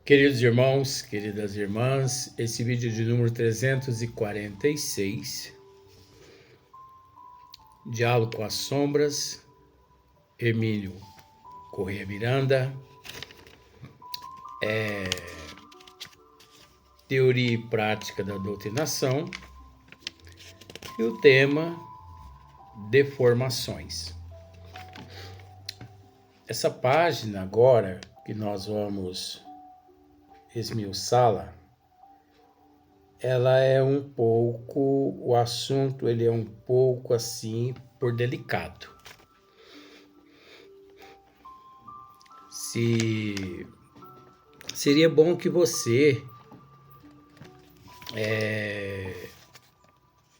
Queridos irmãos, queridas irmãs, esse vídeo de número 346, Diálogo com as Sombras, Hermínio Corrêa Miranda, Teoria e Prática da Doutrinação, e o tema Deformações. Essa página agora que nós vamos esmiuçá-la, ela é um pouco, o assunto ele é um pouco assim por delicado. Seria bom que você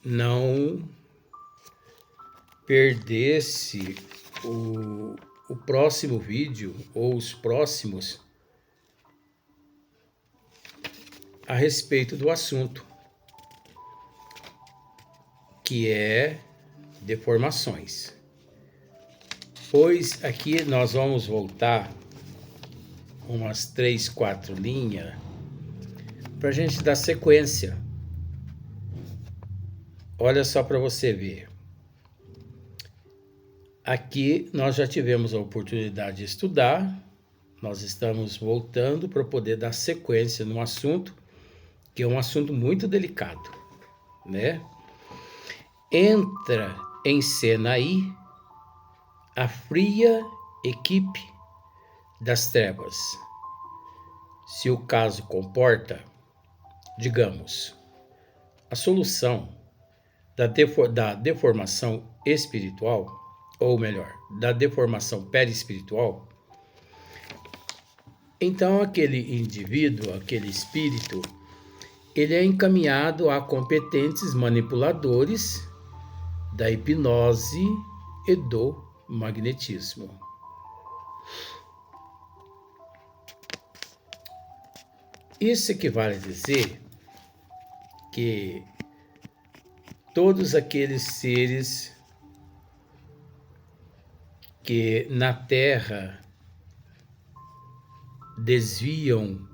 não perdesse o próximo vídeo ou os próximos a respeito do assunto, que é deformações. Pois aqui nós vamos voltar umas 3, 4 linhas para a gente dar sequência. Olha só para você ver. Aqui nós já tivemos a oportunidade de estudar, nós estamos voltando para poder dar sequência no assunto, que é um assunto muito delicado, né? Entra em cena aí a fria equipe das trevas. Se o caso comporta, digamos, a solução da deformação espiritual, ou melhor, da deformação perispiritual, então aquele indivíduo, aquele espírito, ele é encaminhado a competentes manipuladores da hipnose e do magnetismo. Isso equivale a dizer que todos aqueles seres que na Terra desviam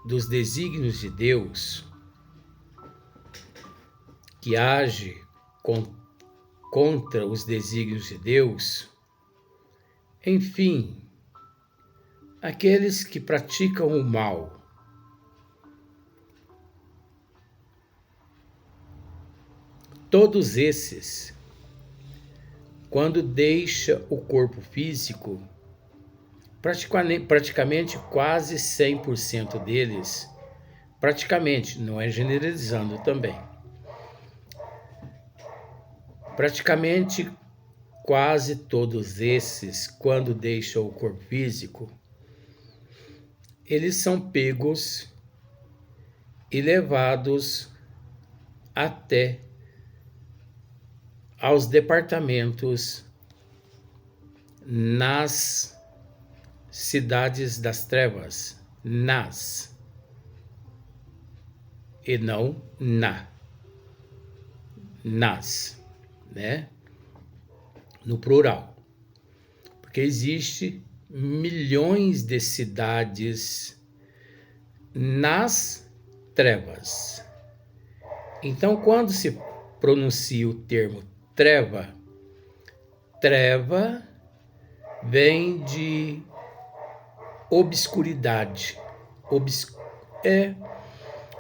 dos desígnios de Deus, que age contra os desígnios de Deus, enfim, aqueles que praticam o mal, todos esses, quando deixa o corpo físico, praticamente quase 100% deles, praticamente, não é generalizando também, praticamente quase todos esses, quando deixam o corpo físico, eles são pegos e levados até aos departamentos nas cidades das trevas, e não nas, né? No plural, porque existe milhões de cidades nas trevas. Então, quando se pronuncia o termo treva vem de obscuridade,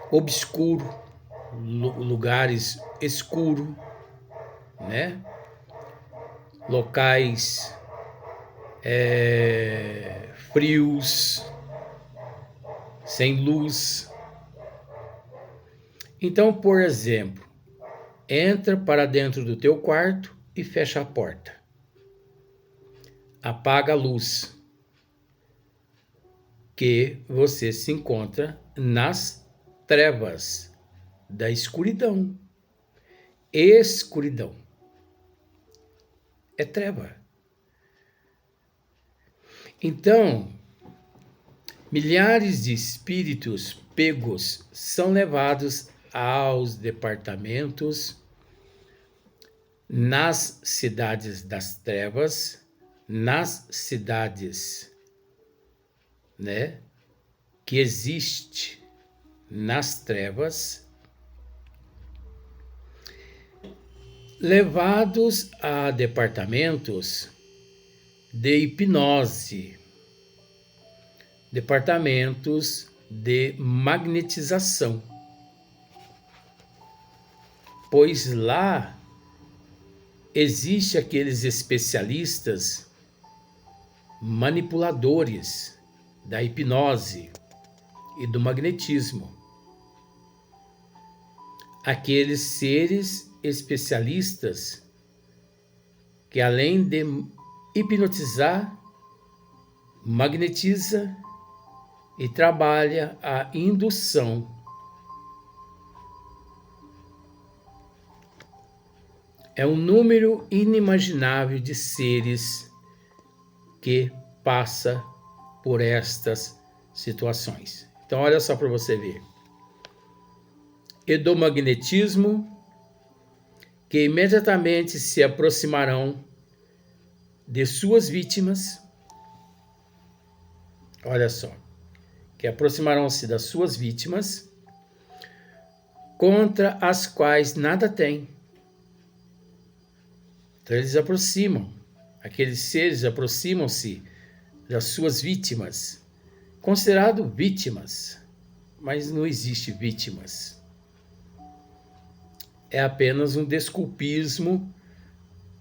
obscuro, lugares escuros, né? Locais frios, sem luz. Então, por exemplo, entra para dentro do teu quarto e fecha a porta. Apaga a luz, que você se encontra nas trevas da escuridão. Escuridão é treva. Então, milhares de espíritos pegos são levados aos departamentos nas cidades das trevas, nas cidades, né, que existe nas trevas, levados a departamentos de hipnose, departamentos de magnetização, pois lá existe aqueles especialistas manipuladores da hipnose e do magnetismo, aqueles seres especialistas que, além de hipnotizar, magnetiza e trabalha a indução. É um número inimaginável de seres que passa por estas situações. Então, olha só para você ver. E do magnetismo, que imediatamente se aproximarão de suas vítimas. Olha só. Que aproximarão-se das suas vítimas, contra as quais nada têm. Então, eles aproximam, aqueles seres aproximam-se das suas vítimas, considerado vítimas, mas não existe vítimas. É apenas um desculpismo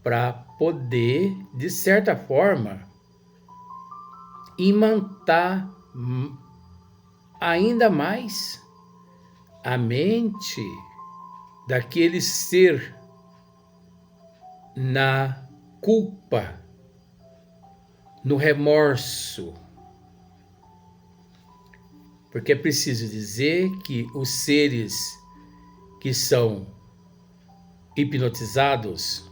para poder, de certa forma, imantar ainda mais a mente daquele ser na culpa, no remorso. Porque é preciso dizer que os seres que são hipnotizados,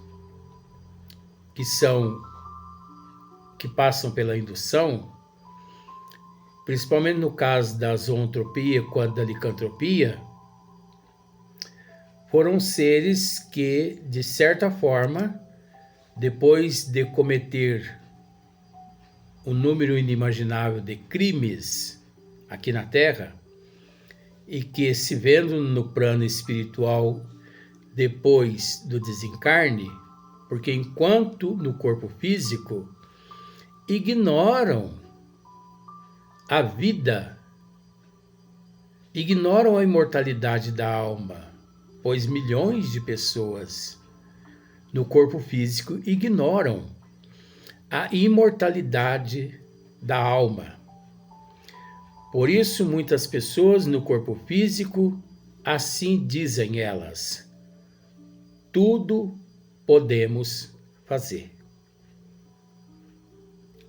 que passam pela indução, principalmente no caso da zoantropia quanto da licantropia, foram seres que, de certa forma, depois de cometer um número inimaginável de crimes aqui na Terra, e que, se vendo no plano espiritual depois do desencarne, porque enquanto no corpo físico ignoram a vida, ignoram a imortalidade da alma, pois milhões de pessoas no corpo físico ignoram a imortalidade da alma. Por isso, muitas pessoas no corpo físico, assim dizem elas: tudo podemos fazer.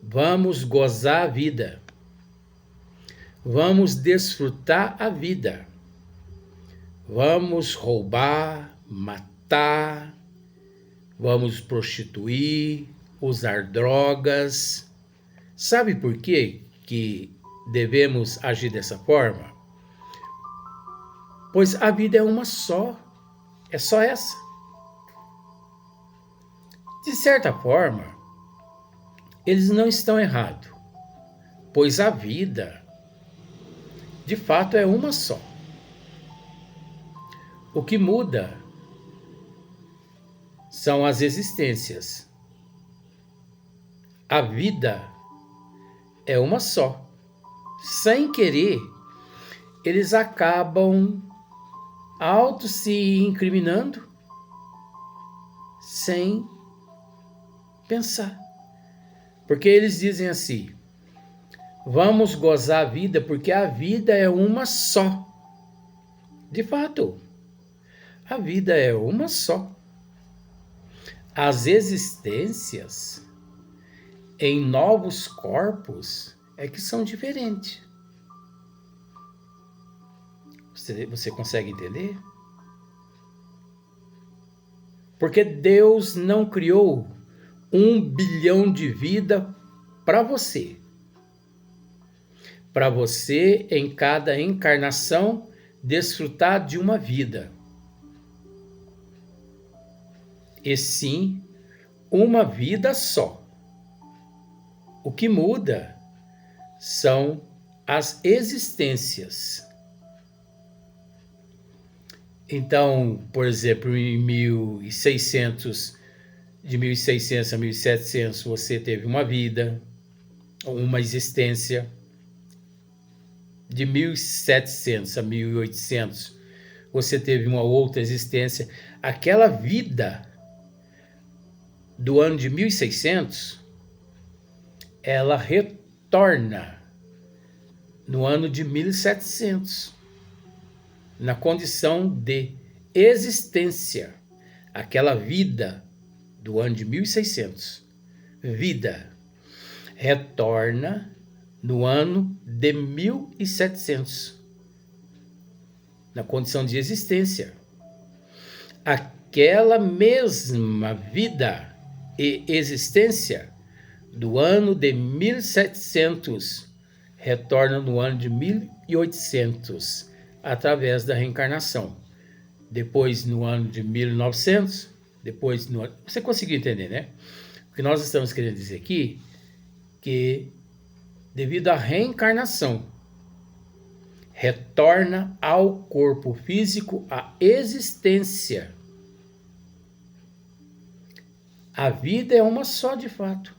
Vamos gozar a vida. Vamos desfrutar a vida. Vamos roubar, matar, vamos prostituir, usar drogas. Sabe por quê que devemos agir dessa forma? Pois a vida é uma só. É só essa. De certa forma, eles não estão errados, pois a vida, de fato, é uma só. O que muda são as existências. A vida é uma só. Sem querer, eles acabam auto se incriminando sem pensar. Porque eles dizem assim: vamos gozar a vida porque a vida é uma só. De fato, a vida é uma só. As existências em novos corpos é que são diferentes. Você consegue entender? Porque Deus não criou 1 bilhão de vida para você. Para você, em cada encarnação, desfrutar de uma vida. E sim, uma vida só. O que muda são as existências. Então, por exemplo, em 1600, de 1600 a 1700, você teve uma vida, uma existência. De 1700 a 1800, você teve uma outra existência. Aquela vida do ano de 1600, ela retorna no ano de 1700, na condição de existência. Aquela vida do ano de 1600, vida, retorna no ano de 1700, na condição de existência. Aquela mesma vida e existência do ano de 1700 retorna no ano de 1800, através da reencarnação. Depois, no ano de 1900, depois no ano... Você conseguiu entender, né? O que nós estamos querendo dizer aqui, que devido à reencarnação, retorna ao corpo físico a existência. A vida é uma só, de fato.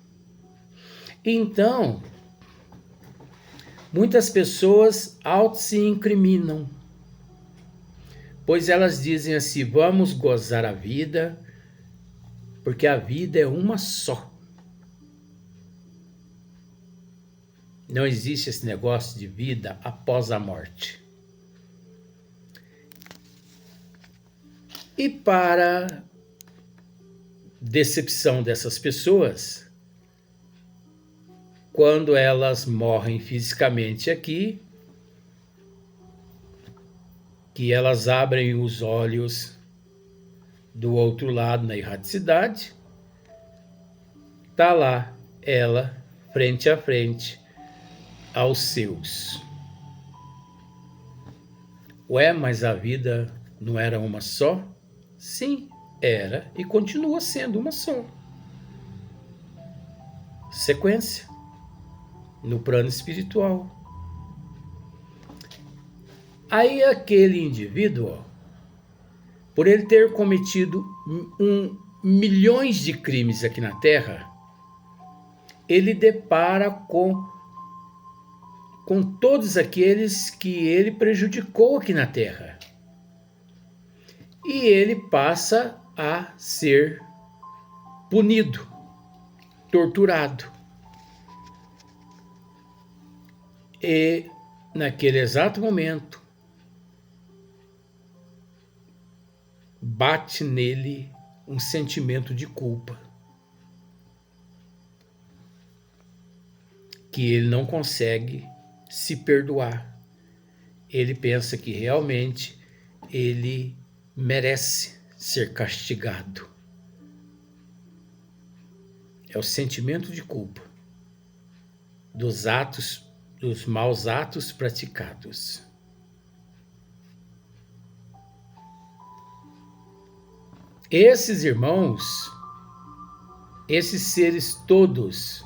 Então, muitas pessoas se incriminam, pois elas dizem assim: vamos gozar a vida, porque a vida é uma só. Não existe esse negócio de vida após a morte. E para decepção dessas pessoas, quando elas morrem fisicamente aqui, que elas abrem os olhos do outro lado na erraticidade, tá lá ela frente a frente aos seus. Ué, mas a vida não era uma só? Sim, era e continua sendo uma só. Sequência no plano espiritual. Aí aquele indivíduo, por ele ter cometido milhões de crimes aqui na Terra, ele depara com todos aqueles que ele prejudicou aqui na Terra. E ele passa a ser punido, torturado. E naquele exato momento, bate nele um sentimento de culpa, que ele não consegue se perdoar. Ele pensa que realmente ele merece ser castigado. É o sentimento de culpa dos maus atos praticados. Esses irmãos, esses seres todos,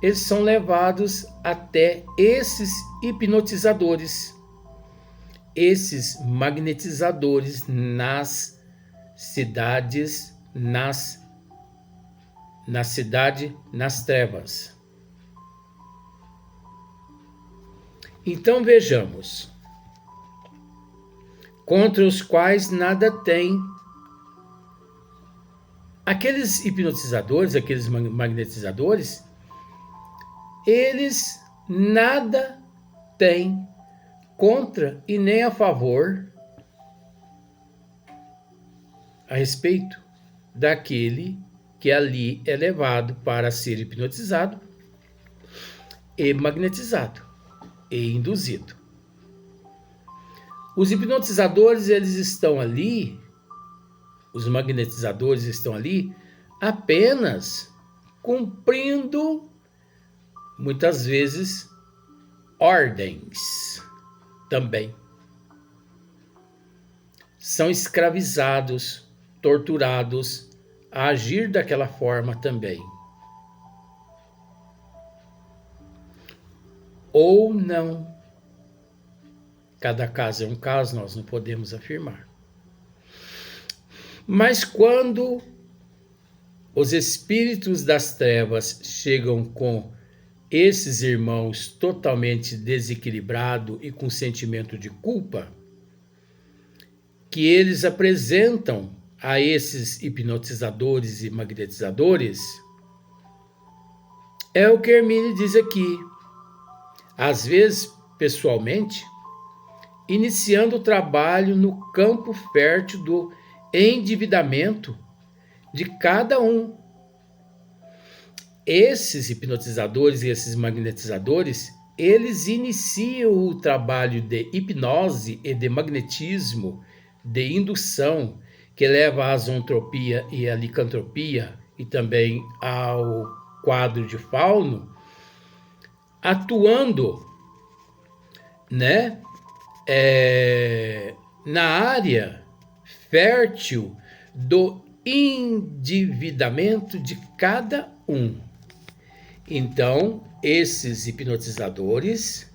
eles são levados até esses hipnotizadores, esses magnetizadores nas cidades, nas trevas. Então vejamos, contra os quais nada tem. Aqueles hipnotizadores, aqueles magnetizadores, eles nada têm contra e nem a favor a respeito daquele que ali é levado para ser hipnotizado e magnetizado e induzido. Os hipnotizadores, eles estão ali, os magnetizadores estão ali apenas cumprindo, muitas vezes, ordens também. São escravizados, torturados a agir daquela forma também. ou não. Cada caso é um caso, nós não podemos afirmar. Mas quando os espíritos das trevas chegam com esses irmãos totalmente desequilibrados e com sentimento de culpa, que eles apresentam a esses hipnotizadores e magnetizadores, é o que Hermínio diz aqui. Às vezes, pessoalmente, iniciando o trabalho no campo fértil do endividamento de cada um. Esses hipnotizadores e esses magnetizadores, eles iniciam o trabalho de hipnose e de magnetismo, de indução, que leva à zoantropia e à licantropia e também ao quadro de Fauno, atuando, né, na área fértil do endividamento de cada um. Então, esses hipnotizadores,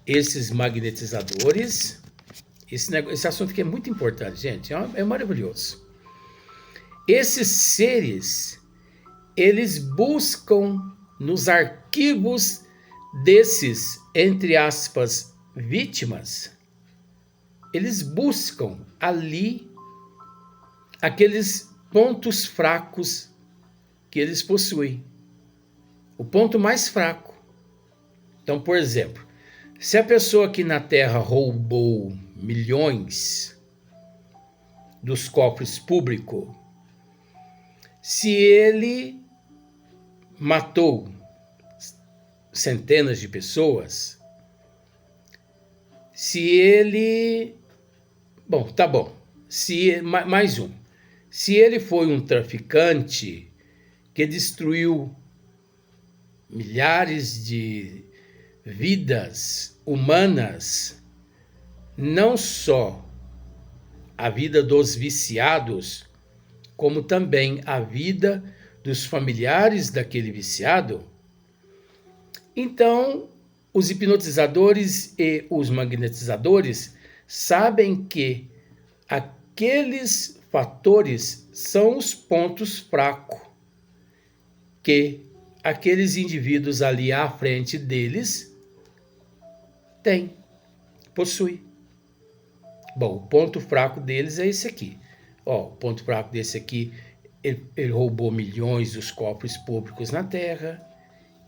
esses magnetizadores, esse assunto aqui é muito importante, gente, é maravilhoso. Esses seres, eles buscam nos arquivos desses, entre aspas, vítimas, eles buscam ali aqueles pontos fracos que eles possuem. O ponto mais fraco. Então, por exemplo, se a pessoa aqui na Terra roubou milhões dos cofres públicos, se ele matou centenas de pessoas, se ele... Bom, tá bom. Mais um. Se ele foi um traficante que destruiu milhares de vidas humanas, não só a vida dos viciados, como também a vida dos familiares daquele viciado, então os hipnotizadores e os magnetizadores sabem que aqueles fatores são os pontos fracos que aqueles indivíduos ali à frente deles possuem. Bom, o ponto fraco deles é esse aqui. Ó, o ponto fraco desse aqui, ele roubou milhões dos cofres públicos na Terra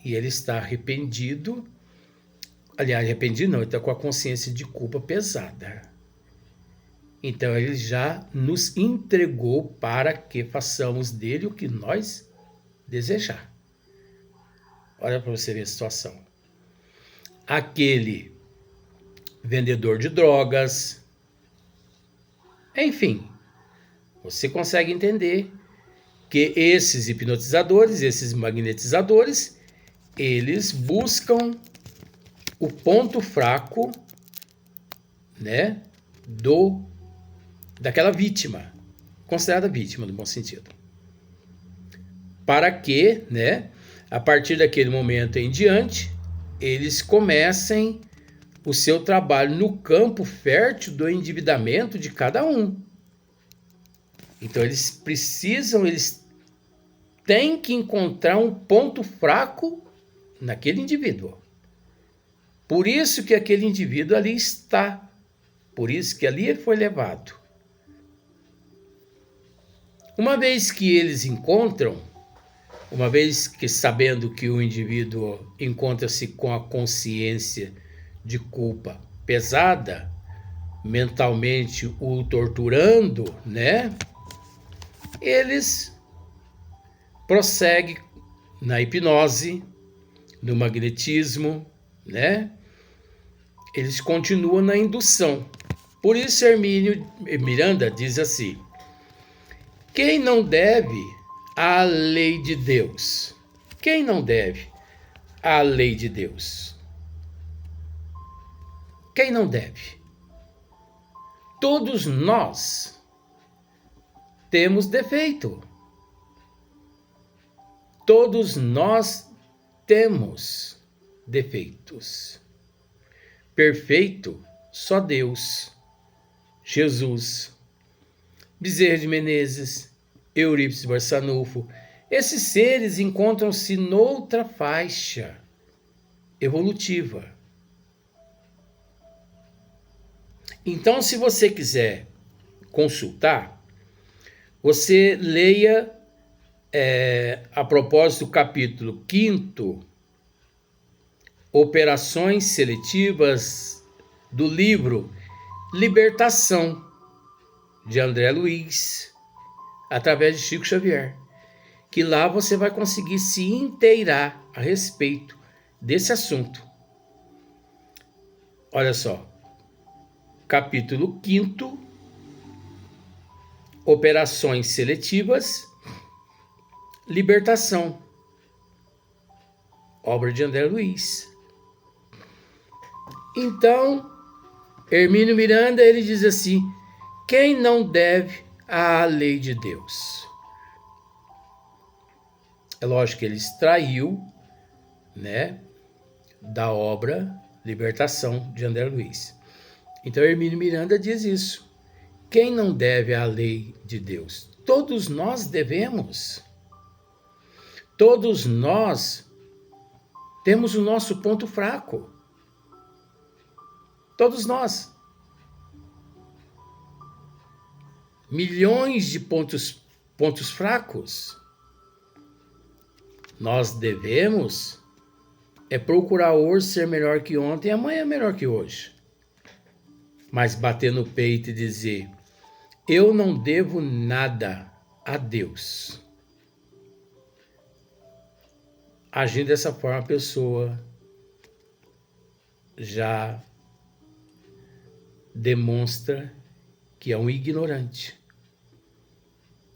e ele está arrependido. Aliás, arrependido não, ele está com a consciência de culpa pesada. Então ele já nos entregou para que façamos dele o que nós desejar. Olha para você ver a situação. Aquele vendedor de drogas, enfim, você consegue entender que esses hipnotizadores, esses magnetizadores, eles buscam o ponto fraco, né, daquela vítima, considerada vítima no bom sentido. Para que, né, a partir daquele momento em diante, eles comecem o seu trabalho no campo fértil do endividamento de cada um. Então eles têm que encontrar um ponto fraco naquele indivíduo. Por isso que aquele indivíduo ali está. Por isso que ali ele foi levado. Uma vez que eles encontram, uma vez que sabendo que o indivíduo encontra-se com a consciência de culpa pesada, mentalmente o torturando, né? Eles prosseguem na hipnose, no magnetismo, né? Eles continuam na indução. Por isso Hermínio Miranda diz assim: quem não deve à lei de Deus? Quem não deve à lei de Deus? Quem não deve? Todos nós temos defeito. Todos nós temos defeitos. Perfeito, só Deus, Jesus, Bezerra de Menezes, Eurípides Barçanufo. Esses seres encontram-se noutra faixa evolutiva. Então, se você quiser consultar, você leia a propósito do capítulo 5º, Operações Seletivas, do livro Libertação, de André Luiz, através de Chico Xavier, que lá você vai conseguir se inteirar a respeito desse assunto. Olha só, capítulo 5º, Operações Seletivas, Libertação, obra de André Luiz. Então, Hermínio Miranda, ele diz assim: quem não deve à lei de Deus? É lógico que ele extraiu, né, da obra Libertação, de André Luiz. Então, Hermínio Miranda diz isso. Quem não deve à lei de Deus? Todos nós devemos. Todos nós temos o nosso ponto fraco. Todos nós. Milhões de pontos fracos. Nós devemos procurar hoje ser melhor que ontem e amanhã melhor que hoje. Mas bater no peito e dizer: eu não devo nada a Deus. Agindo dessa forma, a pessoa já demonstra que é um ignorante.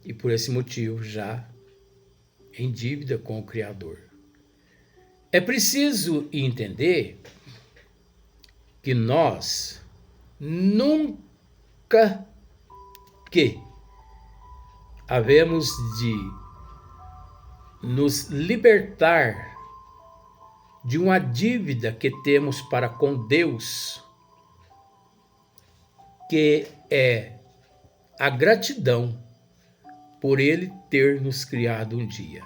E por esse motivo já em dívida com o Criador. É preciso entender que nós nunca que havemos de nos libertar de uma dívida que temos para com Deus, que é a gratidão por Ele ter nos criado um dia.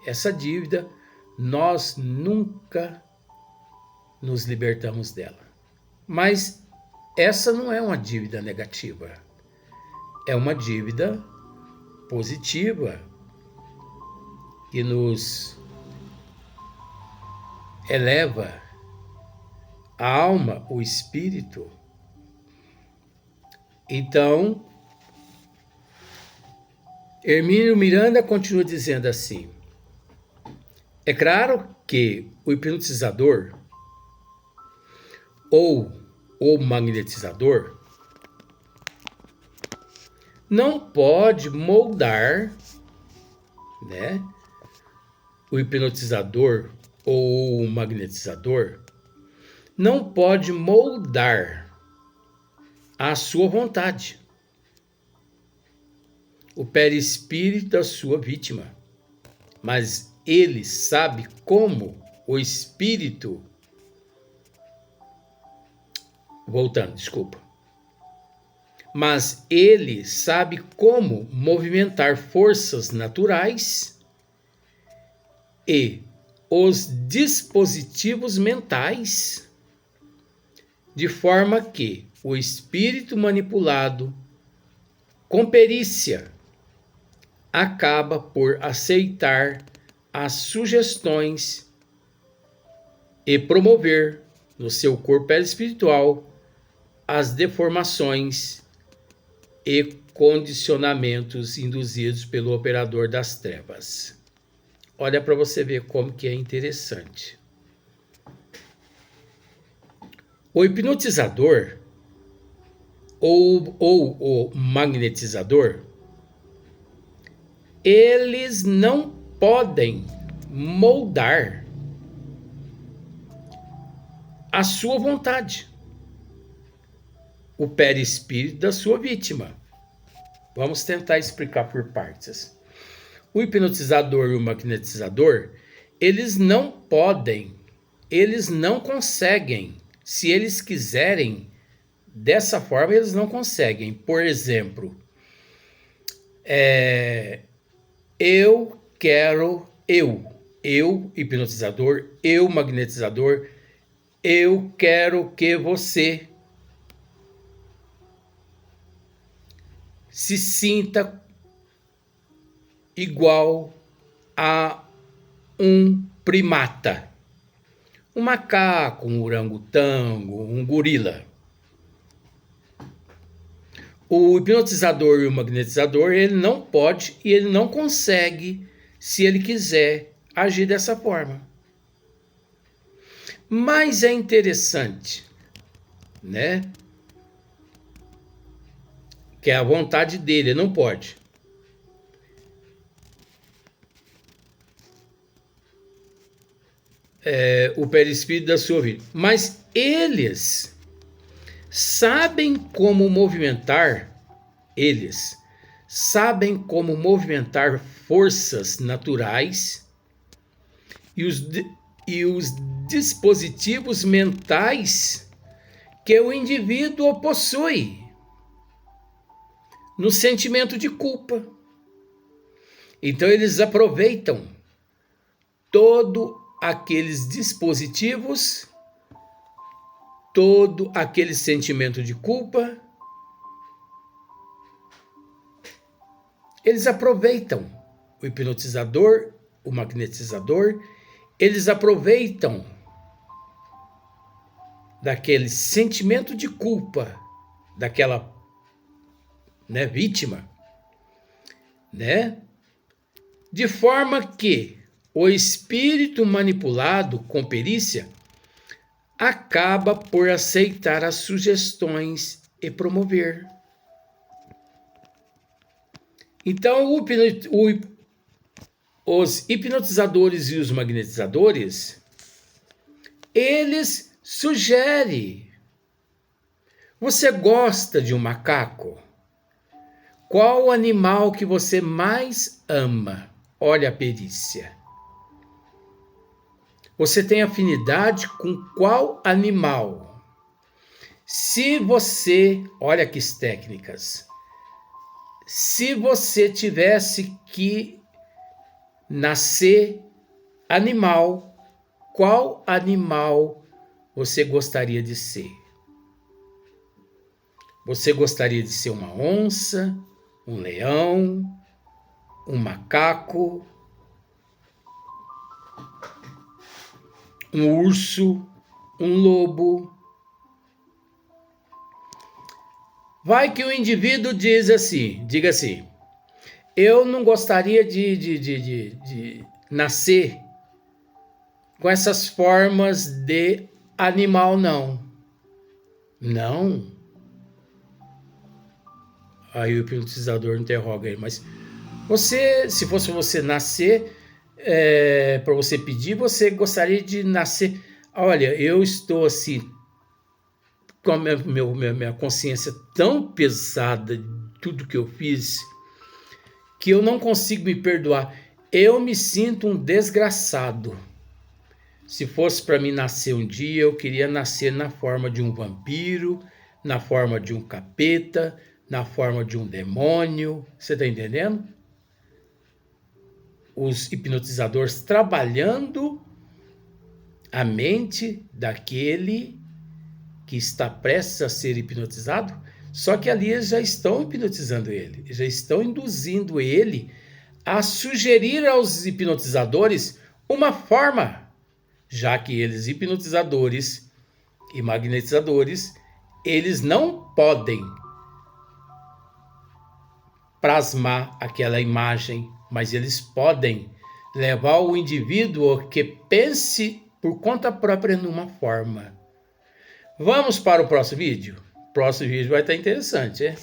Essa dívida, nós nunca nos libertamos dela. Mas essa não é uma dívida negativa. É uma dívida positiva que nos eleva a alma, o espírito. Então, Hermínio Miranda continua dizendo assim: é claro que o hipnotizador ou o magnetizador não pode moldar, né? O hipnotizador ou o magnetizador não pode moldar a sua vontade, o perispírito da sua vítima, mas ele sabe como o espírito... Mas ele sabe como movimentar forças naturais e os dispositivos mentais, de forma que o espírito manipulado, com perícia, acaba por aceitar as sugestões e promover no seu corpo espiritual as deformações e condicionamentos induzidos pelo operador das trevas. Olha para você ver como que é interessante. O hipnotizador ou o magnetizador, eles não podem moldar a sua vontade, o perispírito da sua vítima. Vamos tentar explicar por partes. O hipnotizador e o magnetizador, eles não podem eles não conseguem. Se eles quiserem dessa forma, eles não conseguem. Por exemplo, eu quero, eu hipnotizador, eu magnetizador, eu quero que você se sinta igual a um primata, um macaco, um orangotango, um gorila. O hipnotizador e o magnetizador, ele não pode e ele não consegue, se ele quiser, agir dessa forma. Mas é interessante, né? Que é a vontade dele, ele não pode. O perispírito da sua vida. Mas eles sabem como movimentar, forças naturais e os dispositivos mentais que o indivíduo possui no sentimento de culpa. Então eles aproveitam todo aqueles dispositivos, todo aquele sentimento de culpa, eles aproveitam o hipnotizador, o magnetizador, eles aproveitam daquele sentimento de culpa daquela, né, vítima, né? De forma que o espírito manipulado com perícia acaba por aceitar as sugestões e promover. Então, os hipnotizadores e os magnetizadores, eles sugerem. Você gosta de um macaco? Qual o animal que você mais ama? Olha a perícia. Você tem afinidade com qual animal? Se você, olha que técnicas, se você tivesse que nascer animal, qual animal você gostaria de ser? Você gostaria de ser uma onça, um leão, um macaco, um urso, um lobo? Vai que o indivíduo diga assim, eu não gostaria de nascer com essas formas de animal, não. Não. Aí o hipnotizador interroga ele, mas você, se fosse você nascer, para você pedir, você gostaria de nascer? Olha, eu estou assim, com a minha consciência tão pesada de tudo que eu fiz, que eu não consigo me perdoar. Eu me sinto um desgraçado. Se fosse para mim nascer um dia, eu queria nascer na forma de um vampiro, na forma de um capeta, na forma de um demônio. Você está entendendo? Os hipnotizadores trabalhando a mente daquele que está prestes a ser hipnotizado, só que ali eles já estão hipnotizando ele, já estão induzindo ele a sugerir aos hipnotizadores uma forma, já que eles, hipnotizadores e magnetizadores, eles não podem plasmar aquela imagem, mas eles podem levar o indivíduo que pense por conta própria numa forma. Vamos para o próximo vídeo? O próximo vídeo vai estar interessante,